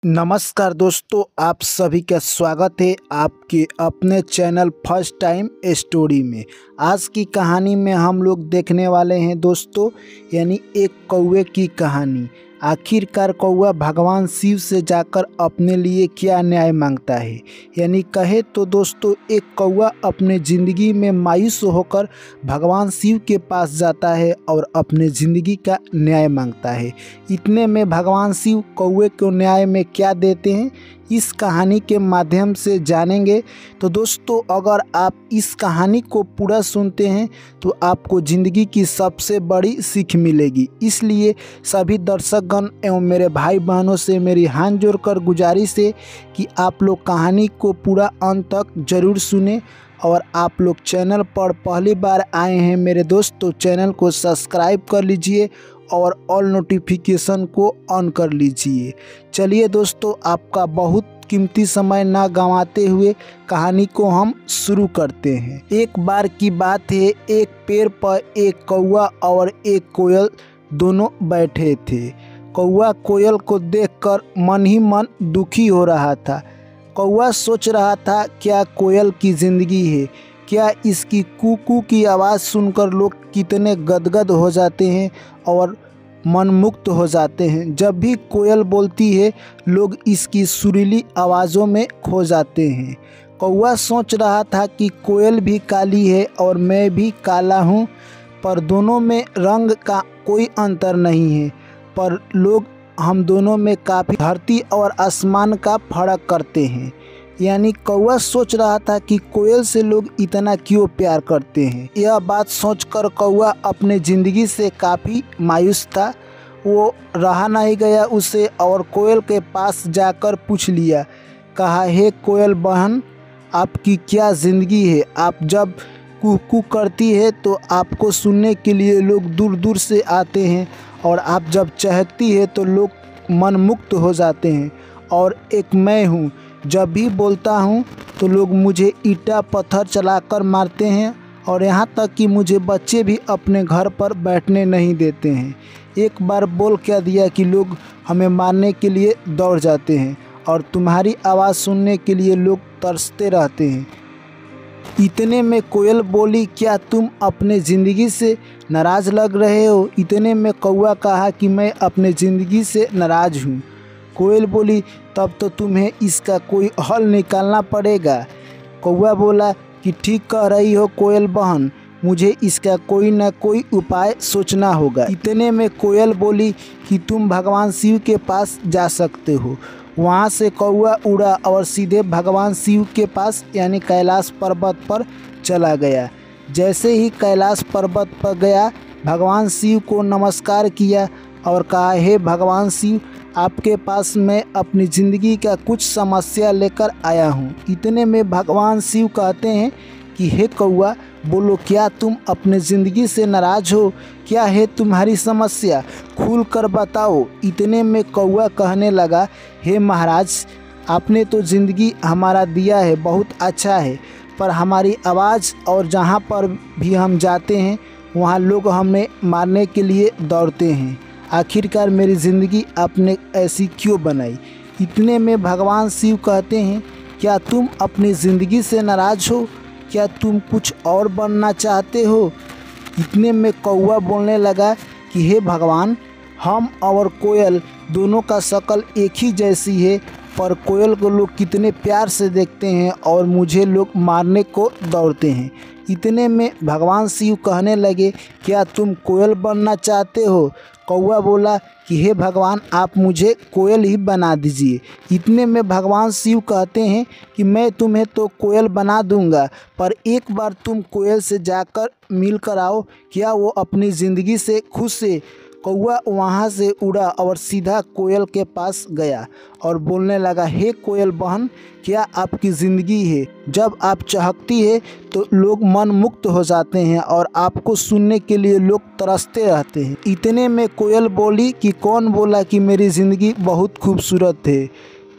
नमस्कार दोस्तों, आप सभी का स्वागत है आपके अपने चैनल फर्स्ट टाइम स्टोरी में। आज की कहानी में हम लोग देखने वाले हैं दोस्तों, यानी एक कौवे की कहानी। आखिरकार कौवा भगवान शिव से जाकर अपने लिए क्या न्याय मांगता है। यानी कहे तो दोस्तों, एक कौवा अपने ज़िंदगी में मायूस होकर भगवान शिव के पास जाता है और अपने ज़िंदगी का न्याय मांगता है। इतने में भगवान शिव कौवे को न्याय में क्या देते हैं, इस कहानी के माध्यम से जानेंगे। तो दोस्तों, अगर आप इस कहानी को पूरा सुनते हैं तो आपको ज़िंदगी की सबसे बड़ी सीख मिलेगी। इसलिए सभी दर्शकगण एवं मेरे भाई बहनों से मेरी हाथ जोड़कर गुजारिश है कि आप लोग कहानी को पूरा अंत तक ज़रूर सुने। और आप लोग चैनल पर पहली बार आए हैं मेरे दोस्तों, चैनल को सब्सक्राइब कर लीजिए और ऑल नोटिफिकेशन को ऑन कर लीजिए। चलिए दोस्तों, आपका बहुत कीमती समय ना गंवाते हुए कहानी को हम शुरू करते हैं। एक बार की बात है, एक पेड़ पर एक कौवा और एक कोयल दोनों बैठे थे। कौवा कोयल को देखकर मन ही मन दुखी हो रहा था। कौवा सोच रहा था, क्या कोयल की ज़िंदगी है, क्या इसकी कू की आवाज़ सुनकर लोग कितने गदगद हो जाते हैं और मनमुक्त हो जाते हैं। जब भी कोयल बोलती है लोग इसकी सुरीली आवाज़ों में खो जाते हैं। कौवा सोच रहा था कि कोयल भी काली है और मैं भी काला हूँ, पर दोनों में रंग का कोई अंतर नहीं है, पर लोग हम दोनों में काफ़ी धरती और आसमान का फर्क करते हैं। यानी कौवा सोच रहा था कि कोयल से लोग इतना क्यों प्यार करते हैं। यह बात सोचकर कौवा अपने ज़िंदगी से काफ़ी मायूस था। वो रहा नहीं गया उसे और कोयल के पास जाकर पूछ लिया। कहा, हे कोयल बहन, आपकी क्या ज़िंदगी है। आप जब कू करती है तो आपको सुनने के लिए लोग दूर दूर से आते हैं और आप जब चहकती है तो लोग मनमुक्त हो जाते हैं। और एक मैं हूँ, जब भी बोलता हूँ तो लोग मुझे ईंटा पत्थर चलाकर मारते हैं और यहाँ तक कि मुझे बच्चे भी अपने घर पर बैठने नहीं देते हैं। एक बार बोल क्या दिया कि लोग हमें मारने के लिए दौड़ जाते हैं और तुम्हारी आवाज़ सुनने के लिए लोग तरसते रहते हैं। इतने में कोयल बोली, क्या तुम अपने ज़िंदगी से नाराज़ लग रहे हो। इतने में कौवा कहा कि मैं अपने ज़िंदगी से नाराज़ हूँ। कोयल बोली, तब तो तुम्हें इसका कोई हल निकालना पड़ेगा। कौवा बोला कि ठीक कह रही हो कोयल बहन, मुझे इसका कोई न कोई उपाय सोचना होगा। इतने में कोयल बोली कि तुम भगवान शिव के पास जा सकते हो। वहाँ से कौवा उड़ा और सीधे भगवान शिव के पास यानी कैलाश पर्वत पर चला गया। जैसे ही कैलाश पर्वत पर गया, भगवान शिव को नमस्कार किया और कहा, हे भगवान शिव, आपके पास मैं अपनी ज़िंदगी का कुछ समस्या लेकर आया हूँ। इतने में भगवान शिव कहते हैं कि हे कौवा, बोलो, क्या तुम अपने ज़िंदगी से नाराज़ हो, क्या है तुम्हारी समस्या, खुल कर बताओ। इतने में कौवा कहने लगा, हे महाराज, आपने तो ज़िंदगी हमारा दिया है, बहुत अच्छा है, पर हमारी आवाज़ और जहाँ पर भी हम जाते हैं वहाँ लोग हमें मारने के लिए दौड़ते हैं। आखिरकार मेरी ज़िंदगी आपने ऐसी क्यों बनाई। इतने में भगवान शिव कहते हैं, क्या तुम अपनी ज़िंदगी से नाराज़ हो, क्या तुम कुछ और बनना चाहते हो। इतने में कौवा बोलने लगा कि हे भगवान, हम और कोयल दोनों का शक्ल एक ही जैसी है, पर कोयल को लोग कितने प्यार से देखते हैं और मुझे लोग मारने को दौड़ते हैं। इतने में भगवान शिव कहने लगे, क्या तुम कोयल बनना चाहते हो। कौवा बोला कि हे भगवान, आप मुझे कोयल ही बना दीजिए। इतने में भगवान शिव कहते हैं कि मैं तुम्हें तो कोयल बना दूंगा, पर एक बार तुम कोयल से जाकर मिल कर आओ, क्या वो अपनी ज़िंदगी से खुश है। कौवा वहाँ से उड़ा और सीधा कोयल के पास गया और बोलने लगा, हे कोयल बहन, क्या आपकी ज़िंदगी है। जब आप चहकती है तो लोग मन मुक्त हो जाते हैं और आपको सुनने के लिए लोग तरसते रहते हैं। इतने में कोयल बोली कि कौन बोला कि मेरी ज़िंदगी बहुत खूबसूरत है।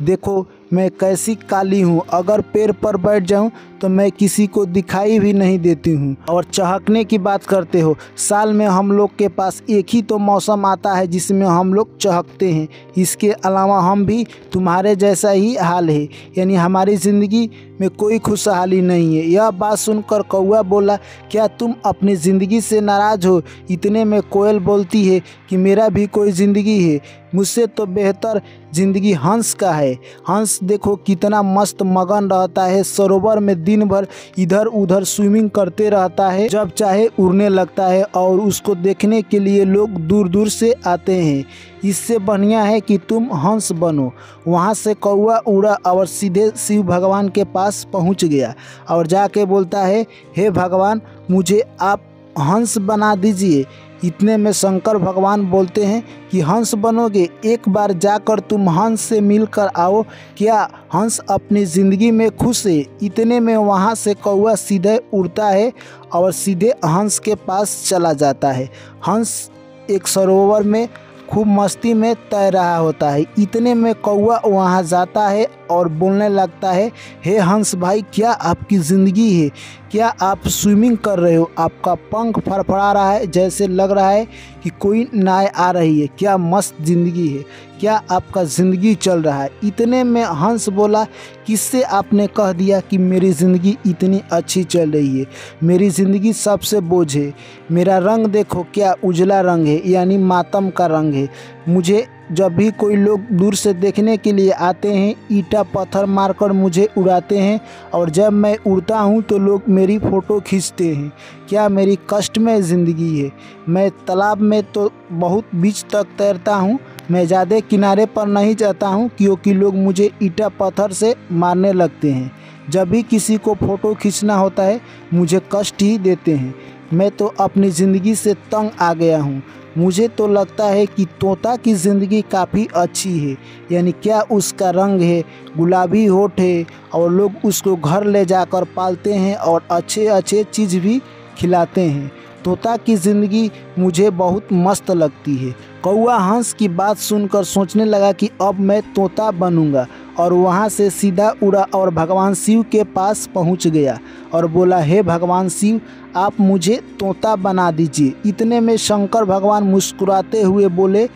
देखो, मैं कैसी काली हूँ, अगर पेड़ पर बैठ जाऊँ तो मैं किसी को दिखाई भी नहीं देती हूँ। और चहकने की बात करते हो, साल में हम लोग के पास एक ही तो मौसम आता है जिसमें हम लोग चहकते हैं। इसके अलावा हम भी तुम्हारे जैसा ही हाल है, यानी हमारी ज़िंदगी में कोई खुशहाली नहीं है। यह बात सुनकर कौआ बोला, क्या तुम अपनी ज़िंदगी से नाराज़ हो? इतने में कोयल बोलती है कि मेरा भी कोई ज़िंदगी है, मुझसे तो बेहतर ज़िंदगी हंस का है। हंस देखो कितना मस्त मगन रहता है, सरोवर में दिन भर इधर उधर स्विमिंग करते रहता है, जब चाहे उड़ने लगता है और उसको देखने के लिए लोग दूर दूर से आते हैं। इससे बढ़िया है कि तुम हंस बनो। वहाँ से कौआ उड़ा और सीधे शिव भगवान के पास पहुँच गया और जाके बोलता है, हे भगवान, मुझे आप हंस बना दीजिए। इतने में शंकर भगवान बोलते हैं कि हंस बनोगे, एक बार जाकर तुम हंस से मिलकर आओ, क्या हंस अपनी ज़िंदगी में खुश है? इतने में वहाँ से कौआ सीधे उड़ता है और सीधे हंस के पास चला जाता है। हंस एक सरोवर में खूब मस्ती में तैर रहा होता है। इतने में कौआ वहाँ जाता है और बोलने लगता है, हे हंस भाई, क्या आपकी ज़िंदगी है? क्या आप स्विमिंग कर रहे हो? आपका पंख फड़फड़ा रहा है, जैसे लग रहा है कि कोई नाव आ रही है। क्या मस्त ज़िंदगी है, क्या आपका ज़िंदगी चल रहा है? इतने में हंस बोला, किससे आपने कह दिया कि मेरी ज़िंदगी इतनी अच्छी चल रही है? मेरी ज़िंदगी सबसे बोझ है। मेरा रंग देखो क्या उजला रंग है, यानी मातम का रंग है। मुझे जब भी कोई लोग दूर से देखने के लिए आते हैं, ईंटा पत्थर मारकर मुझे उड़ाते हैं, और जब मैं उड़ता हूँ तो लोग मेरी फ़ोटो खींचते हैं। क्या मेरी कष्टमय ज़िंदगी है? मैं तालाब में तो बहुत बीच तक तैरता हूँ, मैं ज़्यादा किनारे पर नहीं जाता हूँ, क्योंकि लोग मुझे ईंटा पत्थर से मारने लगते हैं। जब भी किसी को फ़ोटो खींचना होता है मुझे कष्ट ही देते हैं। मैं तो अपनी ज़िंदगी से तंग आ गया हूँ। मुझे तो लगता है कि तोता की ज़िंदगी काफ़ी अच्छी है, यानी क्या उसका रंग है, गुलाबी होठ है, और लोग उसको घर ले जाकर पालते हैं और अच्छे अच्छे चीज़ भी खिलाते हैं। तोता की ज़िंदगी मुझे बहुत मस्त लगती है। कौआ हंस की बात सुनकर सोचने लगा कि अब मैं तोता बनूंगा, और वहाँ से सीधा उड़ा और भगवान शिव के पास पहुँच गया और बोला, हे भगवान शिव, आप मुझे तोता बना दीजिए। इतने में शंकर भगवान मुस्कुराते हुए बोले,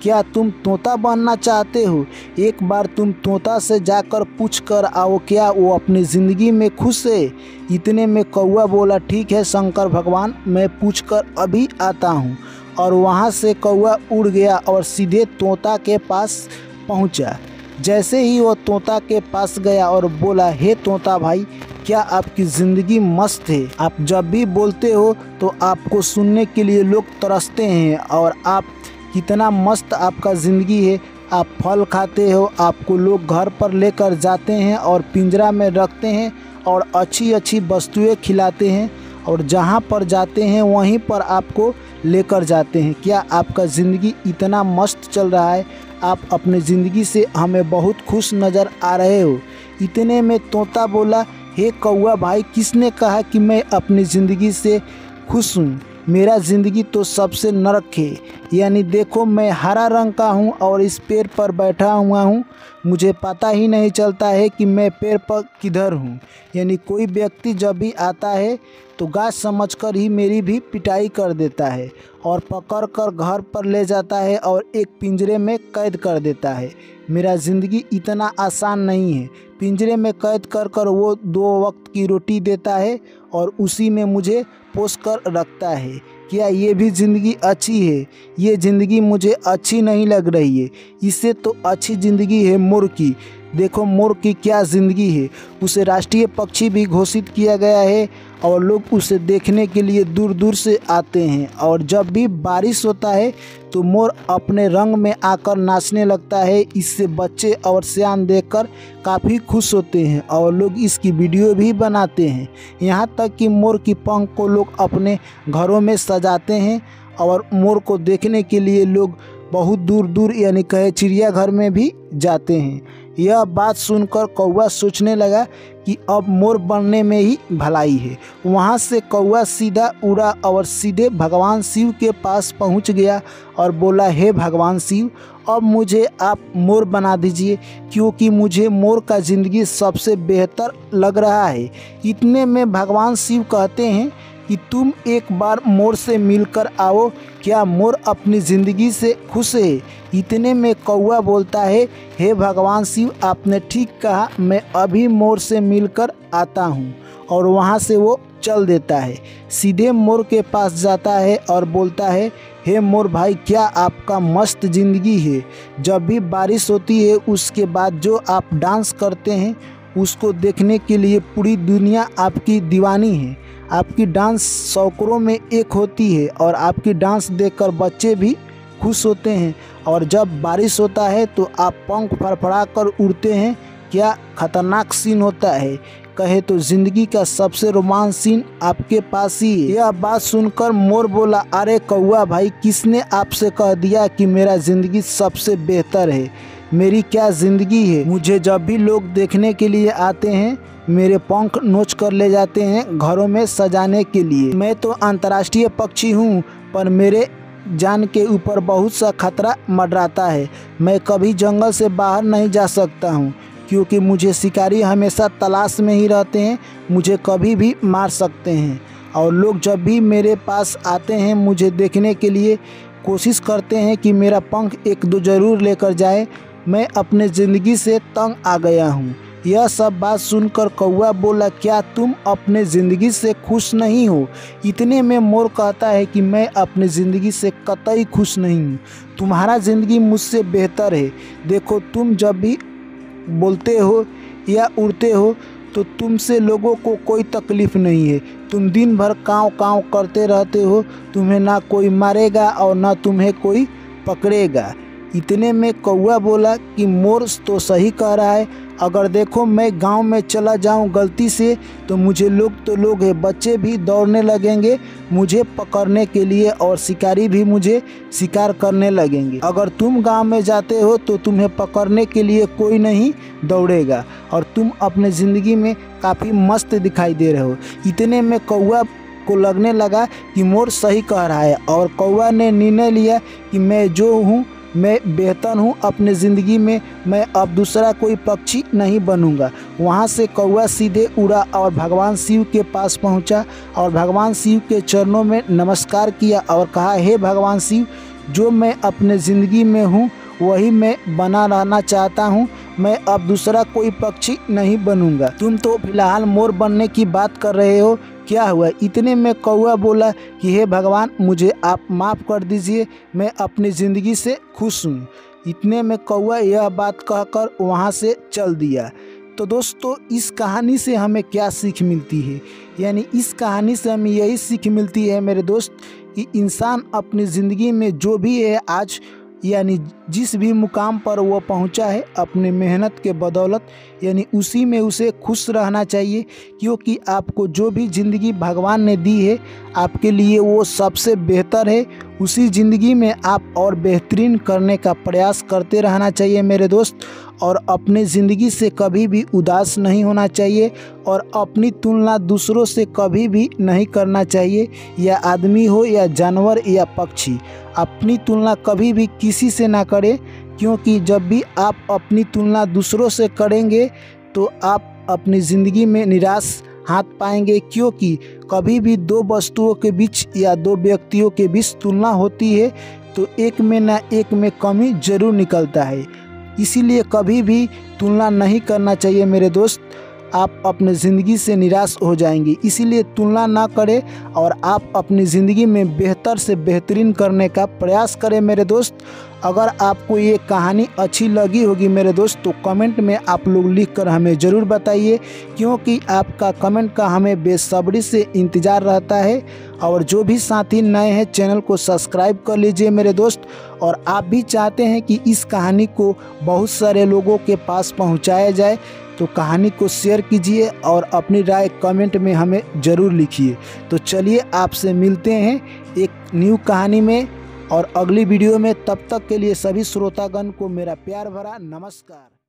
क्या तुम तोता बनना चाहते हो? एक बार तुम तोता से जाकर पूछ कर आओ, क्या वो अपनी ज़िंदगी में खुश है? इतने में कौआ बोला, ठीक है शंकर भगवान, मैं पूछ कर अभी आता हूँ। और वहाँ से कौआ उड़ गया और सीधे तोता के पास पहुँचा। जैसे ही वो तोता के पास गया और बोला, हे तोता भाई, क्या आपकी ज़िंदगी मस्त है? आप जब भी बोलते हो तो आपको सुनने के लिए लोग तरसते हैं, और आप कितना मस्त आपका ज़िंदगी है। आप फल खाते हो, आपको लोग घर पर लेकर जाते हैं और पिंजरा में रखते हैं और अच्छी अच्छी वस्तुएं खिलाते हैं, और जहां पर जाते हैं वहीं पर आपको लेकर जाते हैं। क्या आपका ज़िंदगी इतना मस्त चल रहा है? आप अपने ज़िंदगी से हमें बहुत खुश नज़र आ रहे हो। इतने में तोता बोला, हे कौआ भाई, किसने कहा कि मैं अपनी ज़िंदगी से खुश हूँ? मेरा ज़िंदगी तो सबसे नरक है। यानी देखो, मैं हरा रंग का हूँ और इस पेड़ पर बैठा हुआ हूँ, मुझे पता ही नहीं चलता है कि मैं पेड़ पर किधर हूँ। यानी कोई व्यक्ति जब भी आता है तो गाछ समझकर ही मेरी भी पिटाई कर देता है और पकड़कर घर पर ले जाता है और एक पिंजरे में कैद कर देता है। मेरा ज़िंदगी इतना आसान नहीं है। पिंजरे में कैद कर वो 2 वक्त की रोटी देता है और उसी में मुझे पोस कर रखता है। क्या ये भी ज़िंदगी अच्छी है? ये ज़िंदगी मुझे अच्छी नहीं लग रही है। इससे तो अच्छी ज़िंदगी है मोर की। देखो मोर की क्या ज़िंदगी है। उसे राष्ट्रीय पक्षी भी घोषित किया गया है और लोग उसे देखने के लिए दूर दूर से आते हैं। और जब भी बारिश होता है तो मोर अपने रंग में आकर नाचने लगता है। इससे बच्चे और सियान देखकर काफ़ी खुश होते हैं और लोग इसकी वीडियो भी बनाते हैं। यहाँ तक कि मोर की पंख को लोग अपने घरों में सजाते हैं और मोर को देखने के लिए लोग बहुत दूर दूर यानी कहे चिड़ियाघर में भी जाते हैं। यह बात सुनकर कौवा सोचने लगा कि अब मोर बनने में ही भलाई है। वहाँ से कौवा सीधा उड़ा और सीधे भगवान शिव के पास पहुँच गया और बोला, हे भगवान शिव, अब मुझे आप मोर बना दीजिए, क्योंकि मुझे मोर का ज़िंदगी सबसे बेहतर लग रहा है। इतने में भगवान शिव कहते हैं कि तुम एक बार मोर से मिलकर आओ, क्या मोर अपनी ज़िंदगी से खुश है? इतने में कौवा बोलता है, हे भगवान शिव, आपने ठीक कहा, मैं अभी मोर से मिलकर आता हूँ। और वहाँ से वो चल देता है, सीधे मोर के पास जाता है और बोलता है, हे मोर भाई, क्या आपका मस्त ज़िंदगी है। जब भी बारिश होती है उसके बाद जो आप डांस करते हैं उसको देखने के लिए पूरी दुनिया आपकी दीवानी है। आपकी डांस सैकड़ों में एक होती है और आपकी डांस देखकर बच्चे भी खुश होते हैं। और जब बारिश होता है तो आप पंख फड़फड़ा कर उड़ते हैं। क्या खतरनाक सीन होता है। कहे तो ज़िंदगी का सबसे रोमांच सीन आपके पास ही है। यह बात सुनकर मोर बोला, अरे कौवा भाई, किसने आपसे कह दिया कि मेरा ज़िंदगी सबसे बेहतर है? मेरी क्या ज़िंदगी है। मुझे जब भी लोग देखने के लिए आते हैं मेरे पंख नोच कर ले जाते हैं घरों में सजाने के लिए। मैं तो अंतर्राष्ट्रीय पक्षी हूँ, पर मेरे जान के ऊपर बहुत सा खतरा मंडराता है। मैं कभी जंगल से बाहर नहीं जा सकता हूँ, क्योंकि मुझे शिकारी हमेशा तलाश में ही रहते हैं, मुझे कभी भी मार सकते हैं। और लोग जब भी मेरे पास आते हैं मुझे देखने के लिए कोशिश करते हैं कि मेरा पंख एक दो ज़रूर लेकर जाए। मैं अपने ज़िंदगी से तंग आ गया हूँ। यह सब बात सुनकर कौवा बोला, क्या तुम अपने ज़िंदगी से खुश नहीं हो? इतने में मोर कहता है कि मैं अपनी ज़िंदगी से कतई खुश नहीं हूँ। तुम्हारा ज़िंदगी मुझसे बेहतर है। देखो, तुम जब भी बोलते हो या उड़ते हो तो तुमसे लोगों को कोई तकलीफ़ नहीं है। तुम दिन भर काँव काँव करते रहते हो, तुम्हें ना कोई मारेगा और ना तुम्हें कोई पकड़ेगा। इतने में कौवा बोला कि मोर तो सही कह रहा है। अगर देखो मैं गांव में चला जाऊं गलती से तो मुझे लोग हैं, बच्चे भी दौड़ने लगेंगे मुझे पकड़ने के लिए और शिकारी भी मुझे शिकार करने लगेंगे। अगर तुम गांव में जाते हो तो तुम्हें पकड़ने के लिए कोई नहीं दौड़ेगा और तुम अपने ज़िंदगी में काफ़ी मस्त दिखाई दे रहे हो। इतने में कौवा को लगने लगा कि मोर सही कह रहा है और कौवा ने निर्णय लिया कि मैं जो हूँ मैं बेहतर हूँ अपने ज़िंदगी में, मैं अब दूसरा कोई पक्षी नहीं बनूंगा। वहाँ से कौवा सीधे उड़ा और भगवान शिव के पास पहुँचा और भगवान शिव के चरणों में नमस्कार किया और कहा, हे भगवान शिव, जो मैं अपने ज़िंदगी में हूँ वही मैं बना रहना चाहता हूँ। मैं अब दूसरा कोई पक्षी नहीं बनूंगा। तुम तो फिलहाल मोर बनने की बात कर रहे हो, क्या हुआ? इतने में कौवा बोला कि हे भगवान, मुझे आप माफ़ कर दीजिए, मैं अपनी ज़िंदगी से खुश हूँ। इतने में कौवा यह बात कहकर वहाँ से चल दिया। तो दोस्तों, इस कहानी से हमें क्या सीख मिलती है? यानी इस कहानी से हमें यही सीख मिलती है मेरे दोस्त कि इंसान अपनी ज़िंदगी में जो भी है आज, यानी जिस भी मुकाम पर वो पहुंचा है अपने मेहनत के बदौलत, यानी उसी में उसे खुश रहना चाहिए। क्योंकि आपको जो भी ज़िंदगी भगवान ने दी है आपके लिए वो सबसे बेहतर है। उसी ज़िंदगी में आप और बेहतरीन करने का प्रयास करते रहना चाहिए मेरे दोस्त। और अपनी ज़िंदगी से कभी भी उदास नहीं होना चाहिए और अपनी तुलना दूसरों से कभी भी नहीं करना चाहिए। या आदमी हो या जानवर या पक्षी, अपनी तुलना कभी भी किसी से ना करें, क्योंकि जब भी आप अपनी तुलना दूसरों से करेंगे तो आप अपनी ज़िंदगी में निराश हाथ पाएंगे। क्योंकि कभी भी दो वस्तुओं के बीच या दो व्यक्तियों के बीच तुलना होती है तो एक में ना एक में कमी ज़रूर निकलता है। इसीलिए कभी भी तुलना नहीं करना चाहिए मेरे दोस्त, आप अपने ज़िंदगी से निराश हो जाएंगे। इसीलिए तुलना ना करें और आप अपनी ज़िंदगी में बेहतर से बेहतरीन करने का प्रयास करें मेरे दोस्त। अगर आपको ये कहानी अच्छी लगी होगी मेरे दोस्त तो कमेंट में आप लोग लिखकर हमें ज़रूर बताइए, क्योंकि आपका कमेंट का हमें बेसब्री से इंतज़ार रहता है। और जो भी साथी नए हैं चैनल को सब्सक्राइब कर लीजिए मेरे दोस्त। और आप भी चाहते हैं कि इस कहानी को बहुत सारे लोगों के पास पहुंचाया जाए तो कहानी को शेयर कीजिए और अपनी राय कमेंट में हमें ज़रूर लिखिए। तो चलिए आपसे मिलते हैं एक न्यू कहानी में और अगली वीडियो में। तब तक के लिए सभी श्रोतागण को मेरा प्यार भरा नमस्कार।